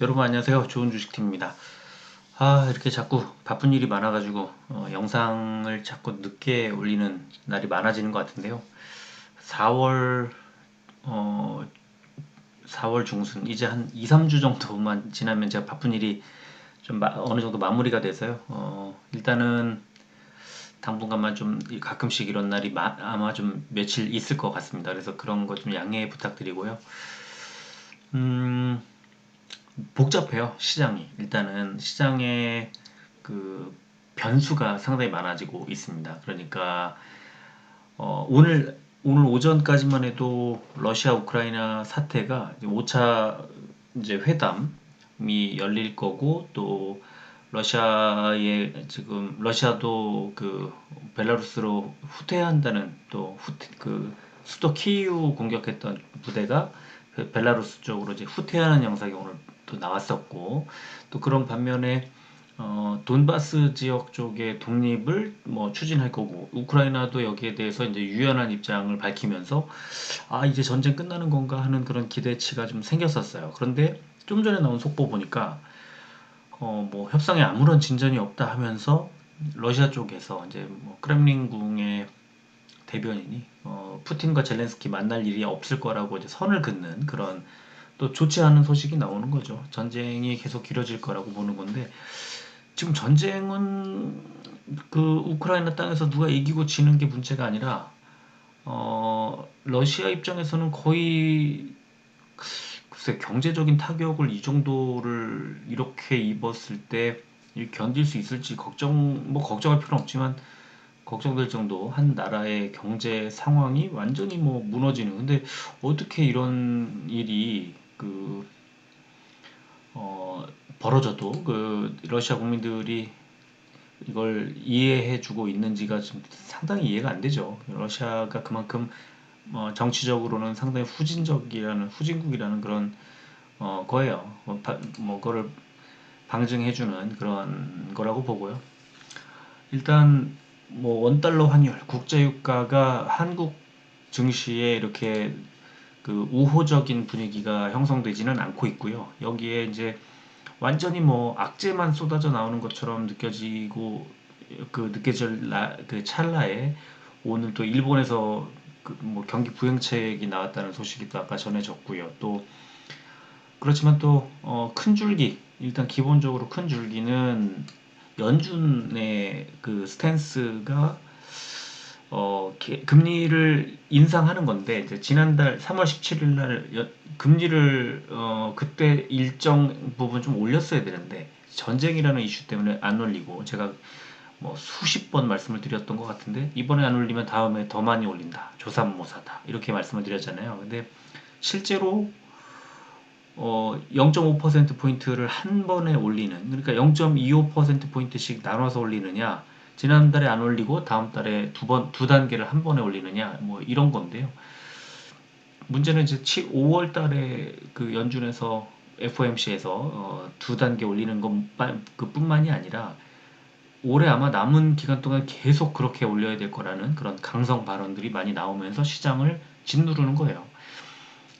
여러분 안녕하세요. 좋은 주식팀입니다. 이렇게 자꾸 바쁜 일이 많아가지고 영상을 자꾸 늦게 올리는 날이 많아지는 것 같은데요. 4월 어, 4월 중순 이제 한 2, 3주 정도만 지나면 제가 바쁜 일이 좀 어느 정도 마무리가 돼서요. 일단은 당분간만 좀 가끔씩 이런 날이 아마 좀 며칠 있을 것 같습니다. 그래서 그런 거 좀 양해 부탁드리고요. 음, 복잡해요, 시장이. 일단은 시장에 그 변수가 상당히 많아지고 있습니다. 그러니까 오늘 오전까지만 해도 러시아 우크라이나 사태가 5차 이제 회담이 열릴 거고, 또 러시아의 지금 러시아도 그 벨라루스로 후퇴한다는, 또 그 수도 키이우 공격했던 부대가 그 벨라루스 쪽으로 이제 후퇴하는 영상이 오늘 또 나왔었고, 또 그런 반면에 돈바스 지역 쪽의 독립을 뭐 추진할 거고, 우크라이나도 여기에 대해서 이제 유연한 입장을 밝히면서 이제 전쟁 끝나는 건가 하는 그런 기대치가 좀 생겼었어요. 그런데 좀 전에 나온 속보 보니까 뭐 협상에 아무런 진전이 없다 하면서 러시아 쪽에서 이제 뭐 크렘린궁의 대변인이 푸틴과 젤렌스키 만날 일이 없을 거라고 이제 선을 긋는 그런, 또 좋지 않은 소식이 나오는 거죠. 전쟁이 계속 길어질 거라고 보는 건데, 지금 전쟁은 그 우크라이나 땅에서 누가 이기고 지는 게 문제가 아니라 러시아 입장에서는 거의, 글쎄, 경제적인 타격을 이 정도를 이렇게 입었을 때 견딜 수 있을지 걱정할 필요는 없지만 걱정될 정도 한 나라의 경제 상황이 완전히 뭐 무너지는. 근데 어떻게 이런 일이 벌어져도 그 러시아 국민들이 이걸 이해해주고 있는지가 좀 상당히 이해가 안 되죠. 러시아가 그만큼 정치적으로는 상당히 후진국이라는 그런 거예요. 그거를 방증해주는 그런 거라고 보고요. 일단 뭐 원달러 환율, 국제유가가 한국 증시에 이렇게 그 우호적인 분위기가 형성되지는 않고 있고요. 여기에 이제 완전히 뭐 악재만 쏟아져 나오는 것처럼 느껴질 그 찰나에, 오늘 또 일본에서 그 뭐 경기 부양책이 나왔다는 소식이 또 아까 전해졌고요. 또 그렇지만 또 큰 줄기, 일단 기본적으로 큰 줄기는 연준의 그 스탠스가 금리를 인상하는 건데, 이제 지난달 3월 17일 날 금리를 그때 일정 부분 좀 올렸어야 되는데 전쟁이라는 이슈 때문에 안 올리고, 제가 뭐 수십 번 말씀을 드렸던 것 같은데, 이번에 안 올리면 다음에 더 많이 올린다, 조삼모사다, 이렇게 말씀을 드렸잖아요. 근데 실제로 0.5%포인트를 한 번에 올리는, 그러니까 0.25%포인트씩 나눠서 올리느냐, 지난달에 안 올리고 다음 달에 두 단계를 한 번에 올리느냐, 뭐 이런 건데요. 문제는 이제 5월 달에 그 연준에서 FOMC에서 두 단계 올리는 그뿐만이 아니라 올해 아마 남은 기간 동안 계속 그렇게 올려야 될 거라는 그런 강성 발언들이 많이 나오면서 시장을 짓누르는 거예요.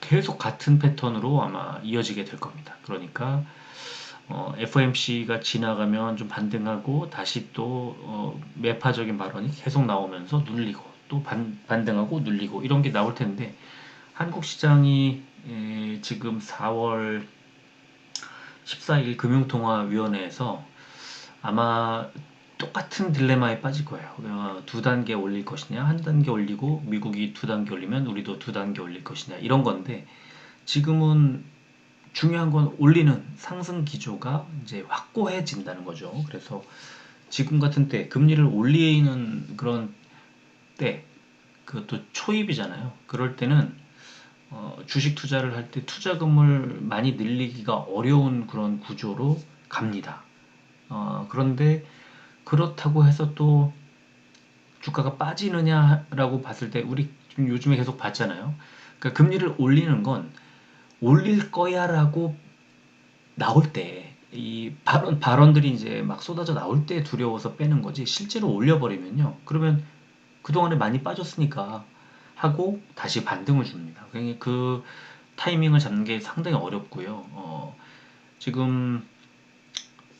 계속 같은 패턴으로 아마 이어지게 될 겁니다. 그러니까 FOMC가 지나가면 좀 반등하고, 다시 또 매파적인 발언이 계속 나오면서 눌리고, 또 반등하고 눌리고, 이런 게 나올 텐데, 한국 시장이 지금 4월 14일 금융통화위원회에서 아마 똑같은 딜레마에 빠질 거예요. 두 단계 올릴 것이냐, 한 단계 올리고 미국이 두 단계 올리면 우리도 두 단계 올릴 것이냐, 이런 건데, 지금은 중요한 건 올리는 상승 기조가 이제 확고해진다는 거죠. 그래서 지금 같은 때 금리를 올리는 그런 때, 그것도 초입이잖아요. 그럴 때는 주식 투자를 할 때 투자금을 많이 늘리기가 어려운 그런 구조로 갑니다. 그런데 그렇다고 해서 또 주가가 빠지느냐라고 봤을 때, 우리 지금 요즘에 계속 봤잖아요. 그러니까 금리를 올리는 건 올릴 거야라고 나올 때, 이 발언들이 이제 막 쏟아져 나올 때 두려워서 빼는 거지, 실제로 올려버리면요, 그러면 그동안에 많이 빠졌으니까 하고 다시 반등을 줍니다. 그러니까 그 타이밍을 잡는 게 상당히 어렵고요. 지금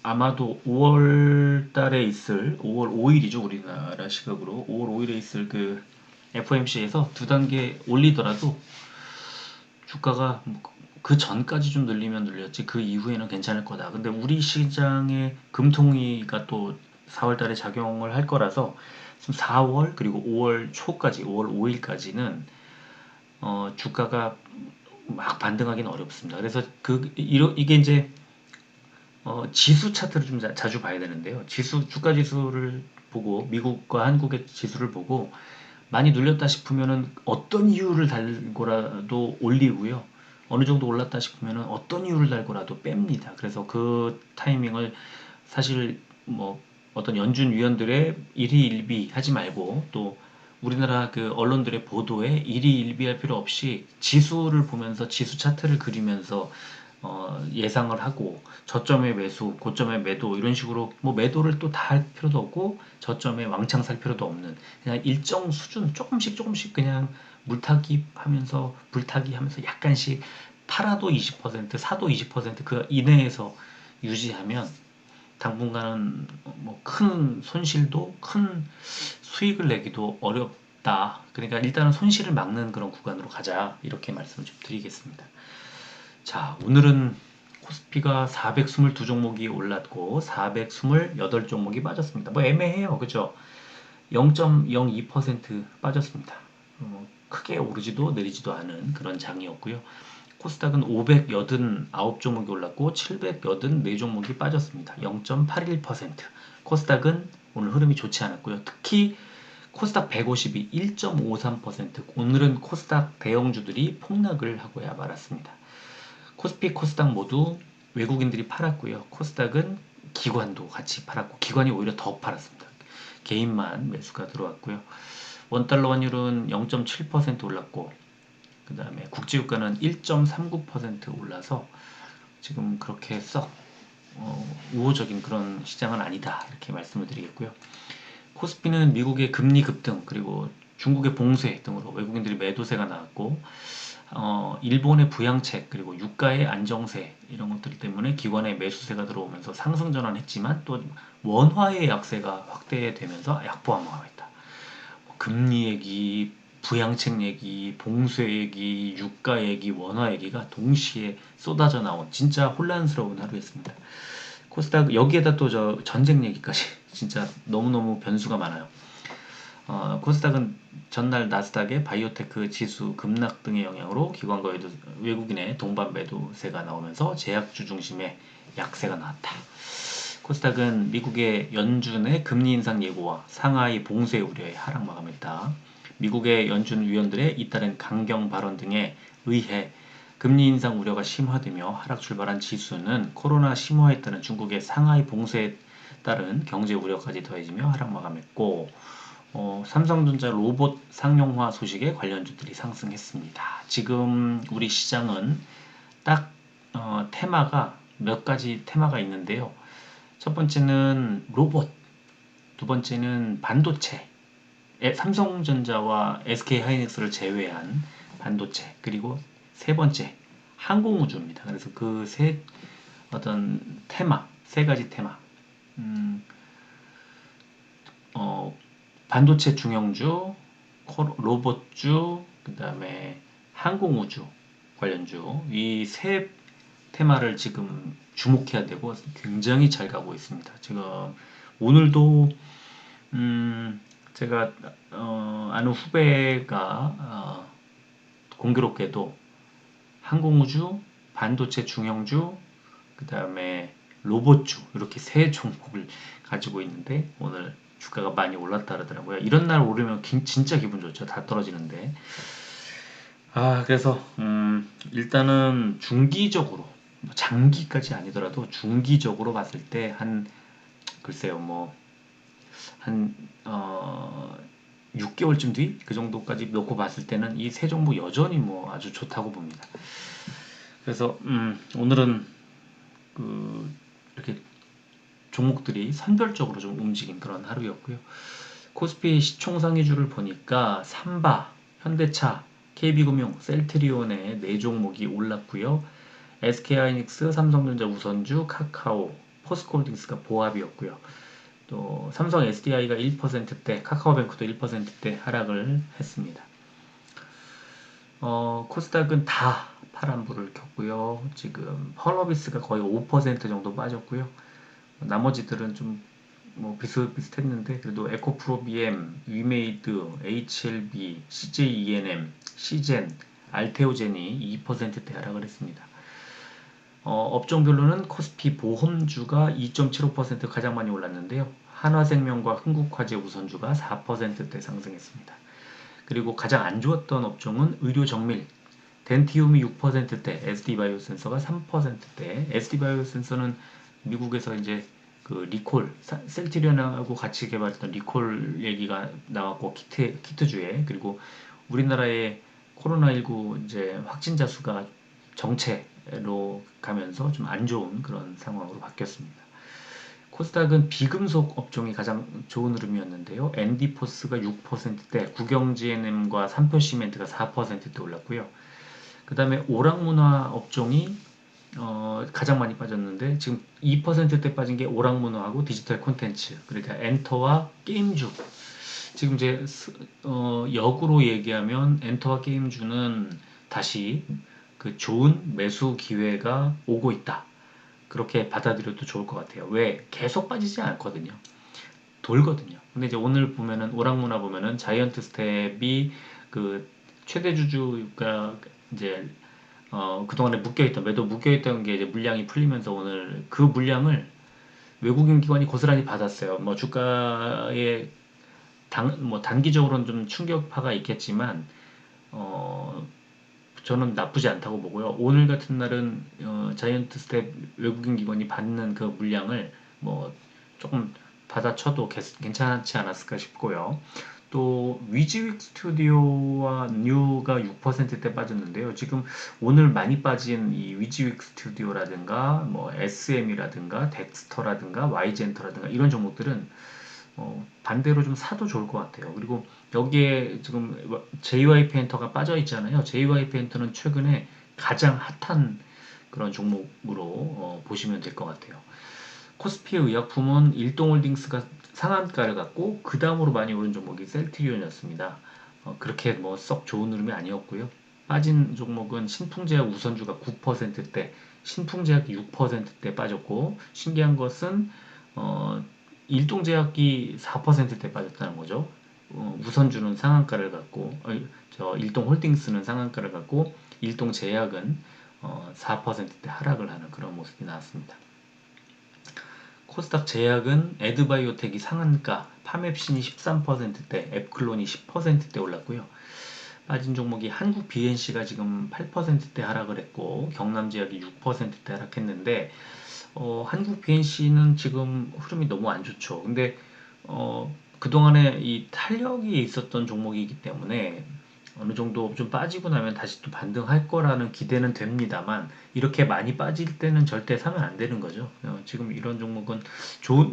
아마도 5월 달에 있을 5월 5일이죠. 우리나라 시각으로 5월 5일에 있을 그 FOMC에서 두 단계 올리더라도 주가가 그 전까지 좀 늘리면 늘렸지 그 이후에는 괜찮을 거다. 근데 우리 시장에 금통위가 또 4월 달에 작용을 할 거라서 지금 4월 그리고 5월 초까지 5월 5일까지는 주가가 막 반등하기는 어렵습니다. 그래서 이게 이제 지수 차트를 좀 자주 봐야 되는데요. 주가 지수를 보고 미국과 한국의 지수를 보고 많이 눌렸다 싶으면은 어떤 이유를 달고라도 올리고요. 어느 정도 올랐다 싶으면은 어떤 이유를 달고라도 뺍니다. 그래서 그 타이밍을 사실 뭐 어떤 연준 위원들의 일희일비 하지 말고 또 우리나라 그 언론들의 보도에 일희일비할 필요 없이 지수를 보면서 지수 차트를 그리면서 예상을 하고 저점에 매수, 고점에 매도 이런 식으로 뭐 매도를 또 다 할 필요도 없고 저점에 왕창 살 필요도 없는 그냥 일정 수준 조금씩 그냥 물타기 하면서 불타기 하면서 약간씩 팔아도 20% 사도 20%그 이내에서 유지하면 당분간은 뭐 큰 손실도 큰 수익을 내기도 어렵다. 그러니까 일단은 손실을 막는 그런 구간으로 가자. 이렇게 말씀을 좀 드리겠습니다. 자, 오늘은 코스피가 422 종목이 올랐고 428 종목이 빠졌습니다. 뭐 애매해요. 그죠? 0.02% 빠졌습니다. 크게 오르지도 내리지도 않은 그런 장이었고요. 코스닥은 589 종목이 올랐고 784 종목이 빠졌습니다. 0.81%. 코스닥은 오늘 흐름이 좋지 않았고요. 특히 코스닥 150이 1.53%. 오늘은 코스닥 대형주들이 폭락을 하고야 말았습니다. 코스피, 코스닥 모두 외국인들이 팔았고요. 코스닥은 기관도 같이 팔았고 기관이 오히려 더 팔았습니다. 개인만 매수가 들어왔고요. 원달러 환율은 0.7% 올랐고 그 다음에 국제유가는 1.39% 올라서 지금 그렇게 썩 우호적인 그런 시장은 아니다 이렇게 말씀을 드리겠고요. 코스피는 미국의 금리 급등 그리고 중국의 봉쇄 등으로 외국인들이 매도세가 나왔고 일본의 부양책 그리고 유가의 안정세 이런 것들 때문에 기관의 매수세가 들어오면서 상승 전환했지만 또 원화의 약세가 확대되면서 약보합화가 있다. 금리 얘기, 부양책 얘기, 봉쇄 얘기, 유가 얘기, 원화 얘기가 동시에 쏟아져 나온 진짜 혼란스러운 하루였습니다. 코스닥 여기에다 또 저 전쟁 얘기까지 진짜 너무너무 변수가 많아요. 코스닥은 전날 나스닥의 바이오테크 지수 급락 등의 영향으로 기관과 외국인의 동반 매도세가 나오면서 제약주 중심의 약세가 나왔다. 코스닥은 미국의 연준의 금리 인상 예고와 상하이 봉쇄 우려에 하락 마감했다. 미국의 연준 위원들의 잇따른 강경 발언 등에 의해 금리 인상 우려가 심화되며 하락 출발한 지수는 코로나 심화에 따른 중국의 상하이 봉쇄에 따른 경제 우려까지 더해지며 하락 마감했고 삼성전자 로봇 상용화 소식에 관련주들이 상승했습니다. 지금 우리 시장은 딱 테마가 몇 가지 테마가 있는데요. 첫 번째는 로봇, 두 번째는 반도체, 삼성전자와 SK하이닉스를 제외한 반도체, 그리고 세 번째 항공우주입니다. 그래서 그 어떤 테마, 세 가지 테마, 반도체 중형주, 로봇주, 그 다음에 항공우주 관련주 이 세 테마를 지금 주목해야 되고 굉장히 잘 가고 있습니다. 지금 오늘도 제가 아는 후배가 공교롭게도 항공우주, 반도체 중형주, 그 다음에 로봇주 이렇게 세 종목을 가지고 있는데 오늘 주가가 많이 올랐다 그러더라고요. 이런 날 오르면 진짜 기분 좋죠. 다 떨어지는데. 그래서 일단은 중기적으로 장기까지 아니더라도 중기적으로 봤을 때 글쎄요 한 6개월쯤 뒤 그 정도까지 놓고 봤을 때는 이 세 종목 여전히 뭐 아주 좋다고 봅니다. 그래서 오늘은 이렇게 종목들이 선별적으로 좀 움직인 그런 하루였고요. 코스피 시총상위주를 보니까 삼바, 현대차, KB금융, 셀트리온의 4종목이 올랐고요. SK하이닉스, 삼성전자 우선주, 카카오, 포스코홀딩스가 보합이었고요. 또 삼성 SDI가 1%대, 카카오뱅크도 1%대 하락을 했습니다. 코스닥은 다 파란불을 켰고요. 지금 펄어비스가 거의 5% 정도 빠졌고요. 나머지들은 좀 뭐 비슷비슷했는데 그래도 에코프로비엠, 위메이드, HLB, CJENM, 시젠, 알테오젠이 2%대 하락을 했습니다. 업종별로는 코스피 보험주가 2.75% 가장 많이 올랐는데요. 한화생명과 흥국화재 우선주가 4%대 상승했습니다. 그리고 가장 안 좋았던 업종은 의료정밀, 덴티움이 6%대, SD바이오센서가 3%대. SD바이오센서는 미국에서 이제 그 리콜, 셀트리온하고 같이 개발했던 리콜 얘기가 나왔고 키트주에, 그리고 우리나라의 코로나19 이제 확진자 수가 정체로 가면서 좀 안 좋은 그런 상황으로 바뀌었습니다. 코스닥은 비금속 업종이 가장 좋은 흐름이었는데요. 엔디포스가 6%대, 국영GNM과 삼표시멘트가 4%대 올랐고요. 그 다음에 오락문화 업종이 가장 많이 빠졌는데 지금 2%대 빠진 게 오락문화하고 디지털 콘텐츠, 그러니까 엔터와 게임주. 지금 이제 역으로 얘기하면 엔터와 게임주는 다시 그 좋은 매수 기회가 오고 있다. 그렇게 받아들여도 좋을 것 같아요. 왜? 계속 빠지지 않거든요. 돌거든요. 근데 이제 오늘 보면은 오락문화 보면은 자이언트 스텝이 그 최대 주주가 이제 그동안에 묶여있던 매도 묶여있던 게 이제 물량이 풀리면서 오늘 그 물량을 외국인 기관이 고스란히 받았어요. 뭐 주가에 뭐 단기적으로는 좀 충격파가 있겠지만 어, 저는 나쁘지 않다고 보고요. 오늘 같은 날은 자이언트 스텝 외국인 기관이 받는 그 물량을 뭐 조금 받아쳐도 괜찮지 않았을까 싶고요. 또 위즈윅 스튜디오와 뉴가 6%대 빠졌는데요. 지금 오늘 많이 빠진 이 위즈윅 스튜디오라든가 뭐 SM이라든가 덱스터라든가 Y젠터라든가 이런 종목들은 반대로 좀 사도 좋을 것 같아요. 그리고 여기에 지금 JYP 엔터가 빠져 있잖아요. JYP 엔터는 최근에 가장 핫한 그런 종목으로 보시면 될 것 같아요. 코스피 의약품은 일동홀딩스가 상한가를 갖고 그 다음으로 많이 오른 종목이 셀트리온이었습니다. 그렇게 뭐 썩 좋은 흐름이 아니었고요. 빠진 종목은 신풍제약 우선주가 9%대, 신풍제약이 6%대 빠졌고, 신기한 것은 일동제약이 4%대 빠졌다는 거죠. 우선주는 상한가를 갖고, 일동홀딩스는 상한가를 갖고, 일동제약은 4%대 하락을 하는 그런 모습이 나왔습니다. 코스닥 제약은 에드바이오텍이 상한가, 파맵신이 13%대, 앱클론이 10%대 올랐고요. 빠진 종목이 한국 BNC가 지금 8%대 하락을 했고, 경남제약이 6%대 하락했는데, 한국 BNC는 지금 흐름이 너무 안 좋죠. 근데 그동안에 이 탄력이 있었던 종목이기 때문에 어느 정도 좀 빠지고 나면 다시 또 반등할 거라는 기대는 됩니다만 이렇게 많이 빠질 때는 절대 사면 안 되는 거죠. 지금 이런 종목은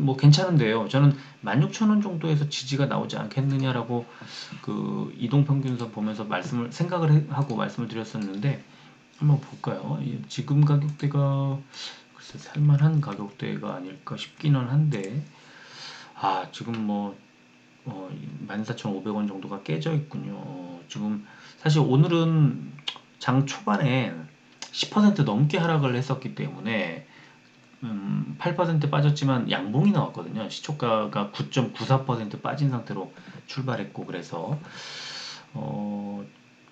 뭐 괜찮은데요. 저는 16,000원 정도에서 지지가 나오지 않겠느냐라고 그 이동평균선 보면서 생각을 하고 말씀을 드렸었는데 한번 볼까요? 지금 가격대가 글쎄 살만한 가격대가 아닐까 싶기는 한데 지금 뭐 14,500원 정도가 깨져 있군요. 지금 사실 오늘은 장 초반에 10% 넘게 하락을 했었기 때문에 8% 빠졌지만 양봉이 나왔거든요. 시초가가 9.94% 빠진 상태로 출발했고 그래서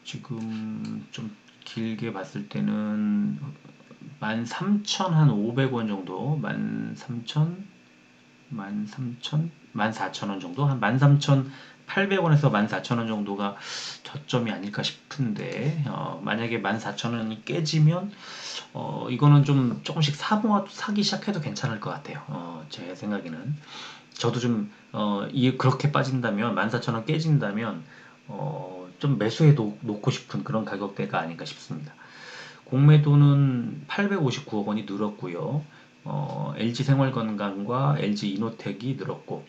지금 좀 길게 봤을 때는 13,500원 정도, 14,000원 정도, 한 13,800원에서 14,000원 정도가 저점이 아닐까 싶은데, 만약에 14,000원이 깨지면, 이거는 좀 조금씩 사기 시작해도 괜찮을 것 같아요. 제 생각에는. 저도 좀, 그렇게 빠진다면, 14,000원 깨진다면, 좀 매수해 놓고 싶은 그런 가격대가 아닐까 싶습니다. 공매도는 859억 원이 늘었고요. LG생활건강과 LG이노텍이 늘었고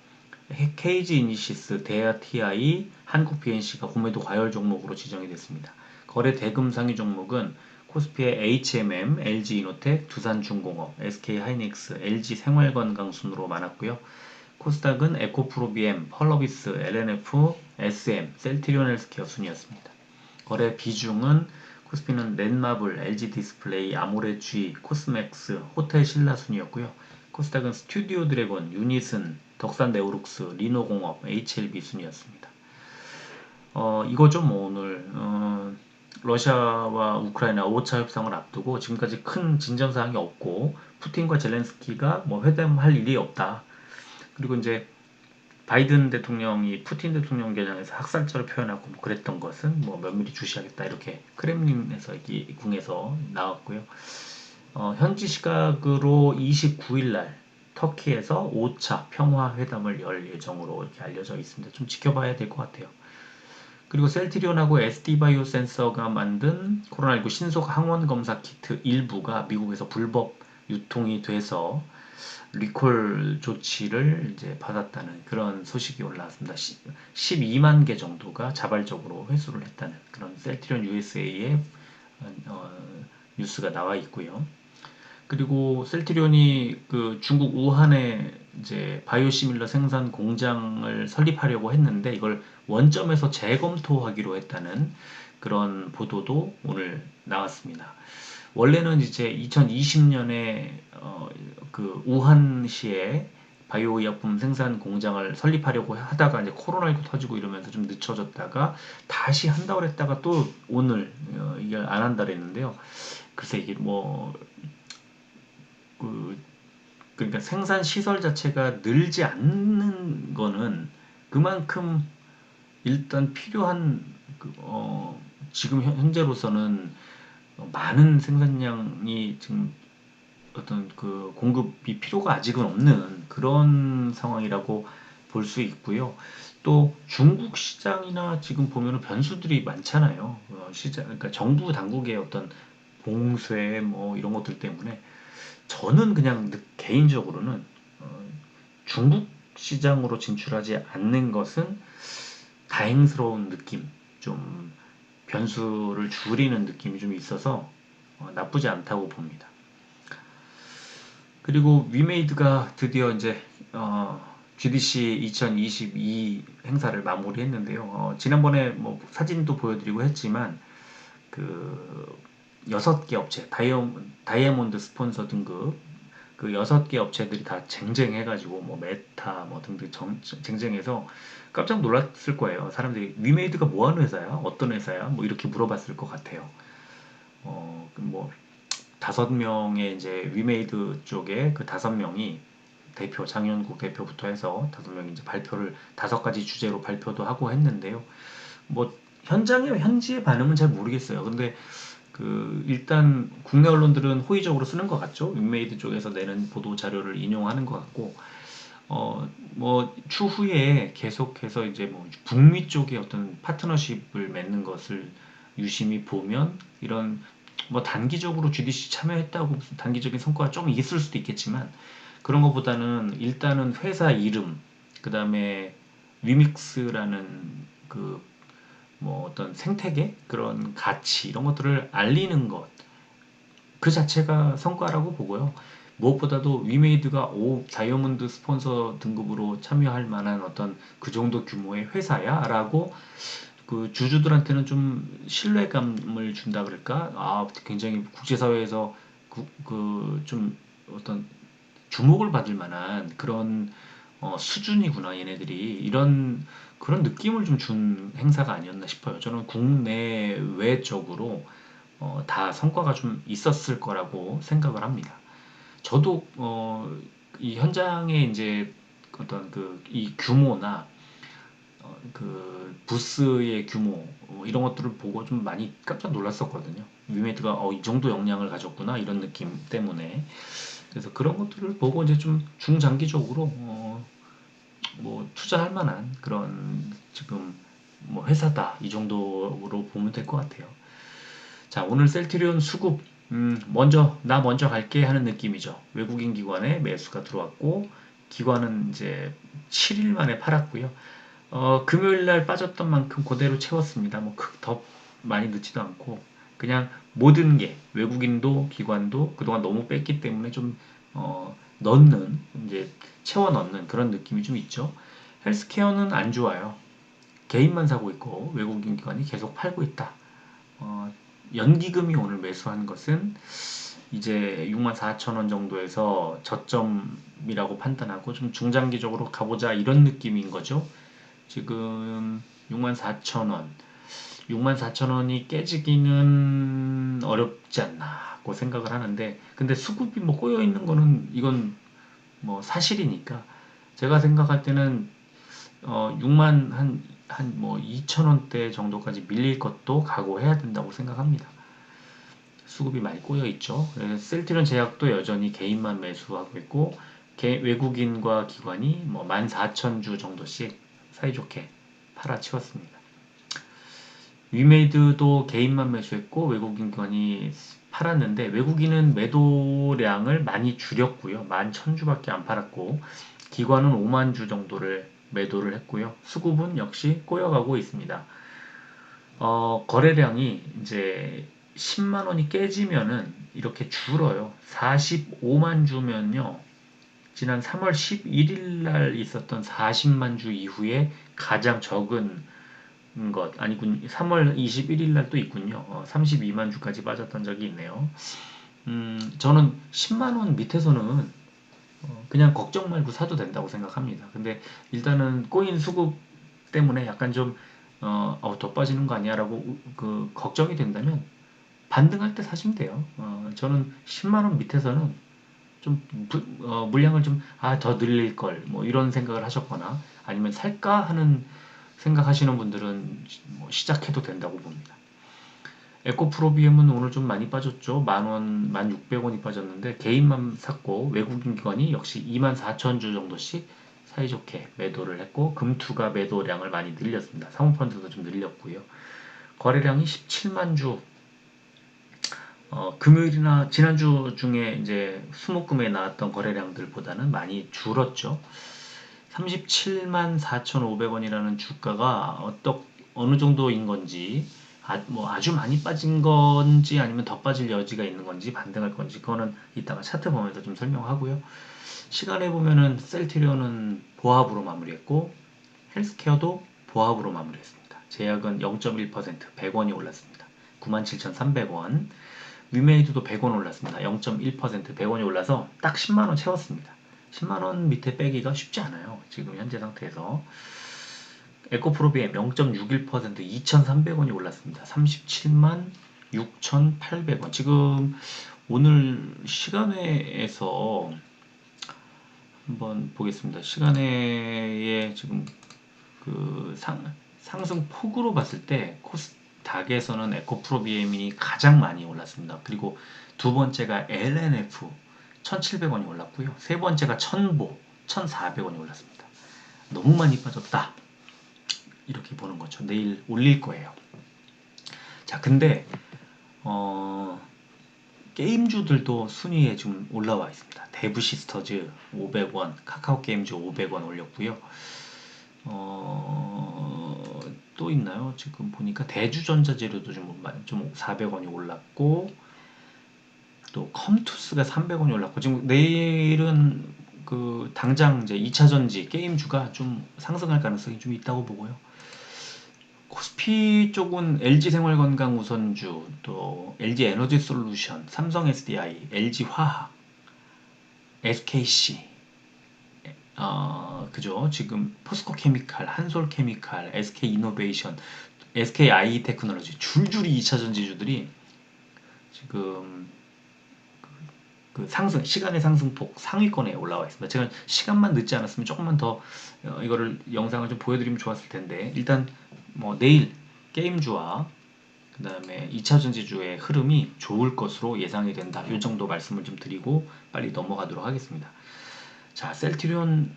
KG이니시스, 대하TI, 한국BNC가 공매도 과열 종목으로 지정이 됐습니다. 거래 대금 상위 종목은 코스피의 HMM, LG이노텍, 두산중공업, SK하이닉스, LG생활건강 순으로 많았고요. 코스닥은 에코프로비엠, 펄러비스, LNF, SM, 셀트리온 헬스케어 순이었습니다. 거래 비중은 코스피는 넷마블, LG디스플레이, 아모레G, 코스맥스, 호텔신라 순이었고요. 코스닥은 스튜디오 드래곤, 유니슨, 덕산네오룩스, 리노공업, HLB 순이었습니다. 이거죠 뭐 오늘 러시아와 우크라이나 5차 협상을 앞두고 지금까지 큰 진전사항이 없고 푸틴과 젤렌스키가 뭐 회담할 일이 없다. 그리고 이제 바이든 대통령이 푸틴 대통령 겨냥해서 학살자를 표현하고 뭐 그랬던 것은 뭐 면밀히 주시하겠다 이렇게 크렘린에서 궁에서 나왔고요. 현지 시각으로 29일 날 터키에서 5차 평화 회담을 열 예정으로 이렇게 알려져 있습니다. 좀 지켜봐야 될 것 같아요. 그리고 셀트리온하고 SD바이오 센서가 만든 코로나19 신속 항원 검사 키트 일부가 미국에서 불법 유통이 돼서 리콜 조치를 이제 받았다는 그런 소식이 올라왔습니다. 12만 개 정도가 자발적으로 회수를 했다는 그런 셀트리온 USA의 뉴스가 나와 있고요. 그리고 셀트리온이 그 중국 우한에 이제 바이오시밀러 생산 공장을 설립하려고 했는데 이걸 원점에서 재검토하기로 했다는 그런 보도도 오늘 나왔습니다. 원래는 이제 2020년에 그 우한시에 바이오의약품 생산 공장을 설립하려고 하다가 이제 코로나19 터지고 이러면서 좀 늦춰졌다가 다시 한다고 했다가 또 오늘 이게 안 한다 그랬는데요. 글쎄 이게 뭐 그러니까 생산 시설 자체가 늘지 않는 거는 그만큼 일단 필요한 지금 현재로서는 많은 생산량이 지금 어떤 그 공급이 필요가 아직은 없는 그런 상황이라고 볼 수 있고요. 또 중국 시장이나 지금 보면은 변수들이 많잖아요. 그러니까 정부 당국의 어떤 봉쇄 뭐 이런 것들 때문에 저는 그냥 개인적으로는 중국 시장으로 진출하지 않는 것은 다행스러운 느낌, 좀 변수를 줄이는 느낌이 좀 있어서 나쁘지 않다고 봅니다. 그리고 위메이드가 드디어 이제 GDC 2022 행사를 마무리했는데요. 지난번에 뭐 사진도 보여드리고 했지만 그 6개 업체 다이아몬드 스폰서 등급 그 6개 업체들이 다 쟁쟁해가지고 뭐 메타 뭐 등등 쟁쟁해서 깜짝 놀랐을 거예요. 사람들이 위메이드가 뭐 하는 회사야? 어떤 회사야? 뭐 이렇게 물어봤을 것 같아요. 뭐 5명의 이제 위메이드 쪽에 그 5명이 대표 장현국 대표부터 해서 5명이 이제 발표를 5가지 주제로 발표도 하고 했는데요. 뭐 현지의 반응은 잘 모르겠어요. 근데 그 일단 국내 언론들은 호의적으로 쓰는 것 같죠. 위메이드 쪽에서 내는 보도 자료를 인용하는 것 같고 뭐 추후에 계속해서 이제 뭐 북미 쪽의 어떤 파트너십을 맺는 것을 유심히 보면 이런 뭐 단기적으로 GDC 참여했다고 무슨 단기적인 성과가 조금 있을 수도 있겠지만 그런 것보다는 일단은 회사 이름 그 다음에 위믹스라는 그 뭐 어떤 생태계 그런 가치 이런 것들을 알리는 것 그 자체가 성과라고 보고요. 무엇보다도 위메이드가 다이아몬드 스폰서 등급으로 참여할 만한 어떤 그 정도 규모의 회사야 라고 그 주주들한테는 좀 신뢰감을 준다 그럴까? 굉장히 국제사회에서 좀 어떤 주목을 받을 만한 그런 수준이구나 얘네들이 이런 그런 느낌을 좀 준 행사가 아니었나 싶어요. 저는 국내외적으로 다 성과가 좀 있었을 거라고 생각을 합니다. 저도 이 현장에 이제 어떤 이 규모나 그 부스의 규모 이런 것들을 보고 좀 많이 깜짝 놀랐었거든요. 위메이드가 이 정도 역량을 가졌구나 이런 느낌 때문에 그래서 그런 것들을 보고 이제 좀 중장기적으로 뭐 투자할 만한 그런 지금 뭐 회사다 이 정도로 보면 될 것 같아요. 자, 오늘 셀트리온 수급 나 먼저 갈게 하는 느낌이죠. 외국인 기관에 매수가 들어왔고 기관은 이제 7일 만에 팔았고요. 금요일 날 빠졌던 만큼 그대로 채웠습니다. 더 많이 늦지도 않고 그냥 모든 게 외국인도 기관도 그동안 너무 뺐기 때문에 좀 넣는 이제 채워 넣는 그런 느낌이 좀 있죠. 헬스케어는 안 좋아요. 개인만 사고 있고 외국인 기관이 계속 팔고 있다. 연기금이 오늘 매수한 것은 이제 64,000원 정도에서 저점이라고 판단하고 좀 중장기적으로 가보자 이런 느낌인 거죠. 지금 64,000원, 64,000원이 깨지기는 어렵지 않나고 생각을 하는데, 근데 수급이 뭐 꼬여 있는 거는 이건 뭐 사실이니까 제가 생각할 때는 6만 한 뭐 2,000원대 정도까지 밀릴 것도 각오해야 된다고 생각합니다. 수급이 많이 꼬여 있죠. 그래서 셀트리온 제약도 여전히 개인만 매수하고 있고 외국인과 기관이 뭐 14,000주 정도씩 사이좋게 팔아치웠습니다. 위메이드도 개인만 매수했고 외국인 기관이 팔았는데 외국인은 매도량을 많이 줄였고요. 11,000주밖에 안 팔았고 기관은 5만 주 정도를 매도를 했고요. 수급은 역시 꼬여가고 있습니다. 거래량이 이제 10만 원이 깨지면은 이렇게 줄어요. 45만 주면요. 지난 3월 11일 날 있었던 40만 주 이후에 가장 적은 것 아니군. 3월 21일 날 또 있군요. 32만 주까지 빠졌던 적이 있네요. 저는 10만 원 밑에서는 그냥 걱정 말고 사도 된다고 생각합니다. 근데 일단은 코인 수급 때문에 약간 좀 더 빠지는 거 아니야라고 걱정이 된다면 반등할 때 사시면 돼요. 저는 10만 원 밑에서는 좀 물량을 좀 더 늘릴 걸 뭐 이런 생각을 하셨거나 아니면 살까 하는 생각하시는 분들은 뭐 시작해도 된다고 봅니다. 에코프로비엠은 오늘 좀 많이 빠졌죠. 만원, 1,600원이 빠졌는데 개인만 샀고 외국인 기관이 역시 24,000주 정도씩 사이좋게 매도를 했고 금투가 매도량을 많이 늘렸습니다. 사모펀드도 좀 늘렸고요. 거래량이 17만 주. 금요일이나 지난주 중에 이제 수목금에 나왔던 거래량들보다는 많이 줄었죠. 37만 4,500원이라는 주가가 어느 정도인 건지, 뭐 아주 많이 빠진 건지 아니면 더 빠질 여지가 있는 건지 반등할 건지 그거는 이따가 차트 보면서 좀 설명하고요. 시간에 보면은 셀트리온은 보합으로 마무리했고 헬스케어도 보합으로 마무리했습니다. 제약은 0.1% 100원이 올랐습니다. 97,300원. 위메이드도 100원 올랐습니다. 0.1% 100원이 올라서 딱 10만원 채웠습니다. 10만원 밑에 빼기가 쉽지 않아요. 지금 현재 상태에서. 에코프로비엠 0.61% 2,300원이 올랐습니다. 37만 6,800원. 지금 오늘 시간외에서 한번 보겠습니다. 시간외에 지금 그 상승 폭으로 봤을 때 코스닥에서는 에코프로비엠이 가장 많이 올랐습니다. 그리고 두 번째가 LNF 1,700원이 올랐고요. 세 번째가 천보 1,400원이 올랐습니다. 너무 많이 빠졌다. 이렇게 보는 거죠. 내일 올릴 거예요. 자, 근데 게임주들도 순위에 좀 올라와 있습니다. 데브시스터즈 500원, 카카오게임즈 500원 올렸고요. 또 있나요? 지금 보니까 대주전자재료도 좀 400원이 올랐고 또 컴투스가 300원이 올랐고 지금 내일은 당장 이제 2차전지 게임주가 좀 상승할 가능성이 좀 있다고 보고요. 코스피 쪽은 LG생활건강 우선주, 또 LG에너지솔루션, 삼성 SDI, LG화학, SKC, 그죠? 지금 포스코케미칼, 한솔케미칼, SK이노베이션, SKI테크놀로지 줄줄이 2차전지주들이 지금 시간의 상승폭 상위권에 올라와 있습니다. 제가 시간만 늦지 않았으면 조금만 더 이거를 영상을 좀 보여드리면 좋았을 텐데 일단 뭐 내일 게임주와 그 다음에 2차전지주의 흐름이 좋을 것으로 예상이 된다. 이 정도 말씀을 좀 드리고 빨리 넘어가도록 하겠습니다. 자, 셀트리온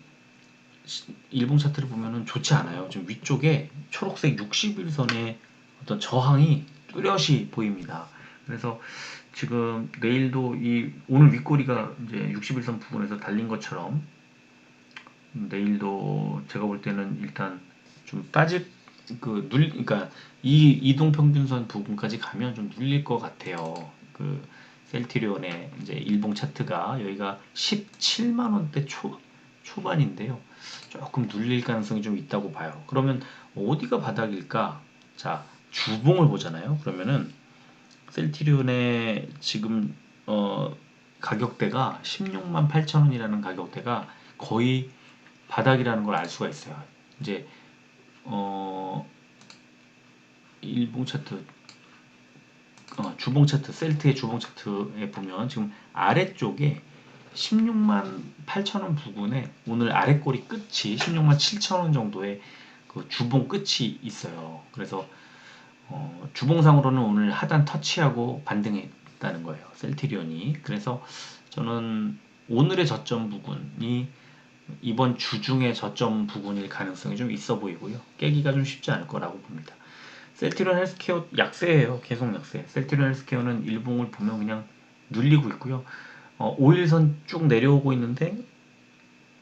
일봉 차트를 보면은 좋지 않아요. 좀 위쪽에 초록색 61선의 어떤 저항이 뚜렷이 보입니다. 그래서 지금 내일도 오늘 윗꼬리가 이제 61선 부분에서 달린 것처럼 내일도 제가 볼 때는 일단 좀 그러니까 이 이동평균선 부분까지 가면 좀 눌릴 것 같아요. 그 셀트리온의 이제 일봉 차트가 여기가 17만 원대 초반인데요. 조금 눌릴 가능성이 좀 있다고 봐요. 그러면 어디가 바닥일까? 자, 주봉을 보잖아요. 그러면은 셀트리온의 지금 가격대가 16만 8천 원이라는 가격대가 거의 바닥이라는 걸 알 수가 있어요. 이제 어 일봉 차트, 주봉 차트, 셀트의 주봉 차트에 보면 지금 아래쪽에 16만 8천 원 부근에 오늘 아래꼬리 끝이 16만 7천 원 정도의 그 주봉 끝이 있어요. 그래서 주봉상으로는 오늘 하단 터치하고 반등했다는 거예요. 셀트리온이. 그래서 저는 오늘의 저점 부근이 이번 주 중에 저점 부근일 가능성이 좀 있어 보이고요. 깨기가 좀 쉽지 않을 거라고 봅니다. 셀트리온 헬스케어 약세예요. 계속 약세. 셀트리온 헬스케어는 일봉을 보면 그냥 눌리고 있고요. 5일선 쭉 내려오고 있는데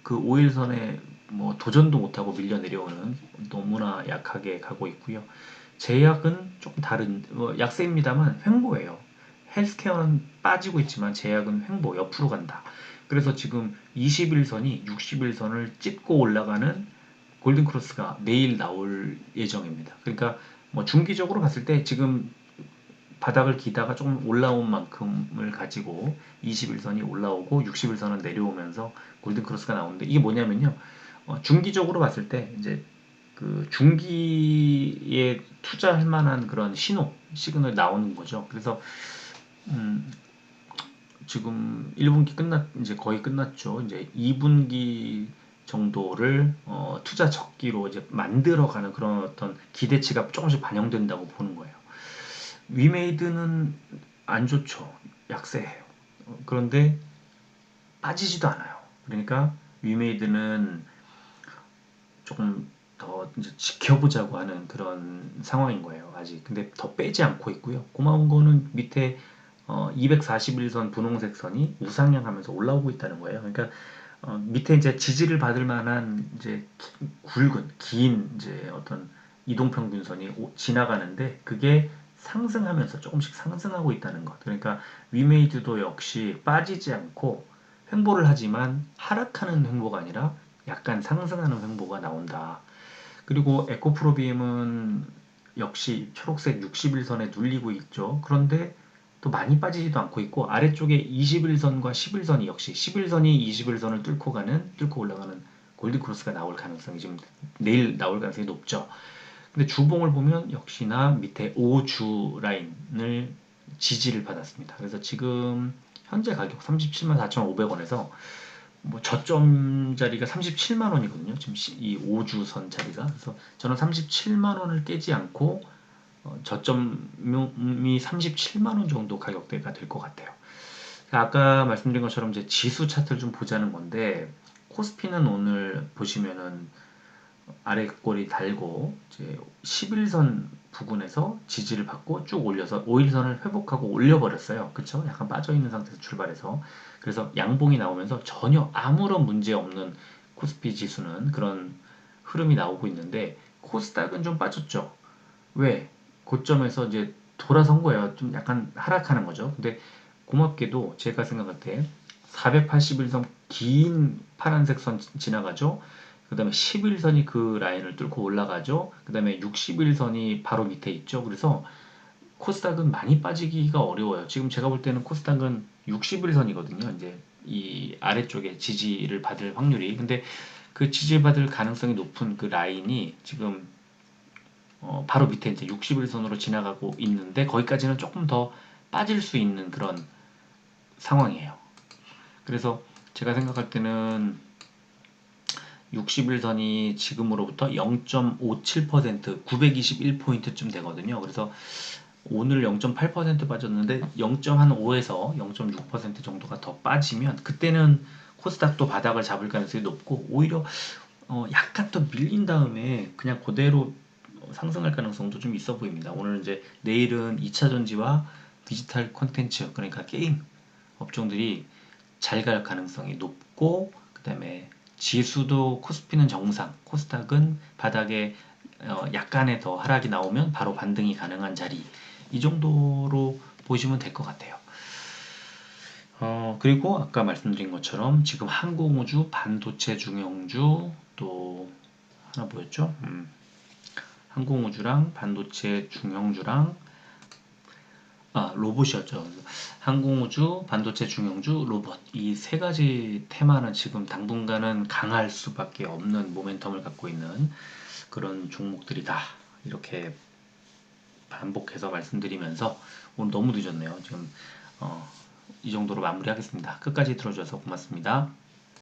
그 5일선에 뭐 도전도 못하고 밀려 내려오는 너무나 약하게 가고 있고요. 제약은 조금 다른 약세입니다만 횡보예요. 헬스케어는 빠지고 있지만 제약은 횡보 옆으로 간다. 그래서 지금 21선이 61선을 찢고 올라가는 골든크로스가 내일 나올 예정입니다. 그러니까 뭐 중기적으로 봤을 때 지금 바닥을 기다가 조금 올라온 만큼을 가지고 21선이 올라오고 61선은 내려오면서 골든크로스가 나오는데 이게 뭐냐면요. 중기적으로 봤을 때 이제 그 중기에 투자할 만한 그런 시그널 나오는 거죠. 그래서 음, 지금 1분기 이제 거의 끝났죠. 이제 2분기 정도를 투자 적기로 이제 만들어가는 그런 어떤 기대치가 조금씩 반영된다고 보는 거예요. 위메이드는 안 좋죠. 약세해요. 그런데 빠지지도 않아요. 그러니까 위메이드는 조금 더 이제 지켜보자고 하는 그런 상황인 거예요. 아직. 근데 더 빼지 않고 있고요. 고마운 거는 밑에 241선 분홍색 선이 우상향하면서 올라오고 있다는 거예요. 그러니까 밑에 이제 지지를 받을 만한 이제 굵은 긴 이제 어떤 이동평균선이 지나가는데 그게 상승하면서 조금씩 상승하고 있다는 것. 그러니까 위메이드도 역시 빠지지 않고 횡보를 하지만 하락하는 횡보가 아니라 약간 상승하는 횡보가 나온다. 그리고 에코프로비엠은 역시 초록색 61선에 눌리고 있죠. 그런데 또 많이 빠지지도 않고 있고 아래쪽에 21선과 11선이 역시 11선이 21선을 뚫고 올라가는 골드크로스가 나올 가능성이 지금 내일 나올 가능성이 높죠. 근데 주봉을 보면 역시나 밑에 5주 라인을 지지를 받았습니다. 그래서 지금 현재 가격 37만 4,500원에서 뭐 저점 자리가 37만 원이거든요. 지금 이 5주선 자리가. 그래서 저는 37만 원을 깨지 않고 저점이 37만 원 정도 가격대가 될 것 같아요. 아까 말씀드린 것처럼 이제 지수 차트를 좀 보자는 건데 코스피는 오늘 보시면은 아래 꼬리 달고 이제 11선 부근에서 지지를 받고 쭉 올려서 5일선을 회복하고 올려버렸어요. 그쵸? 약간 빠져있는 상태에서 출발해서 그래서 양봉이 나오면서 전혀 아무런 문제 없는 코스피 지수는 그런 흐름이 나오고 있는데 코스닥은 좀 빠졌죠. 왜? 고점에서 이제 돌아선 거예요. 좀 약간 하락하는 거죠. 근데 고맙게도 제가 생각할 때 481선 긴 파란색 선 지나가죠. 그 다음에 11선이 그 라인을 뚫고 올라가죠. 그 다음에 61선이 바로 밑에 있죠. 그래서 코스닥은 많이 빠지기가 어려워요. 지금 제가 볼 때는 코스닥은 61선이거든요. 이제 이 아래쪽에 지지를 받을 확률이. 근데 그 지지받을 가능성이 높은 그 라인이 지금 바로 밑에 이제 61선으로 지나가고 있는데 거기까지는 조금 더 빠질 수 있는 그런 상황이에요. 그래서 제가 생각할 때는 61선이 지금으로부터 0.57% 921포인트쯤 되거든요. 그래서 오늘 0.8% 빠졌는데 0.5에서 0.6% 정도가 더 빠지면 그때는 코스닥도 바닥을 잡을 가능성이 높고 오히려 약간 더 밀린 다음에 그냥 그대로 상승할 가능성도 좀 있어 보입니다. 오늘 이제 내일은 2차 전지와 디지털 콘텐츠 그러니까 게임 업종들이 잘 갈 가능성이 높고 그 다음에 지수도 코스피는 정상, 코스닥은 바닥에 약간의 더 하락이 나오면 바로 반등이 가능한 자리, 이 정도로 보시면 될 것 같아요. 그리고 아까 말씀드린 것처럼 지금 항공우주, 반도체 중형주, 또 하나 뭐였죠? 항공우주랑 반도체 중형주랑 로봇이었죠. 항공우주, 반도체 중형주, 로봇, 이 세 가지 테마는 지금 당분간은 강할 수밖에 없는 모멘텀을 갖고 있는 그런 종목들이다. 이렇게 반복해서 말씀드리면서 오늘 너무 늦었네요. 지금 이 정도로 마무리하겠습니다. 끝까지 들어주셔서 고맙습니다.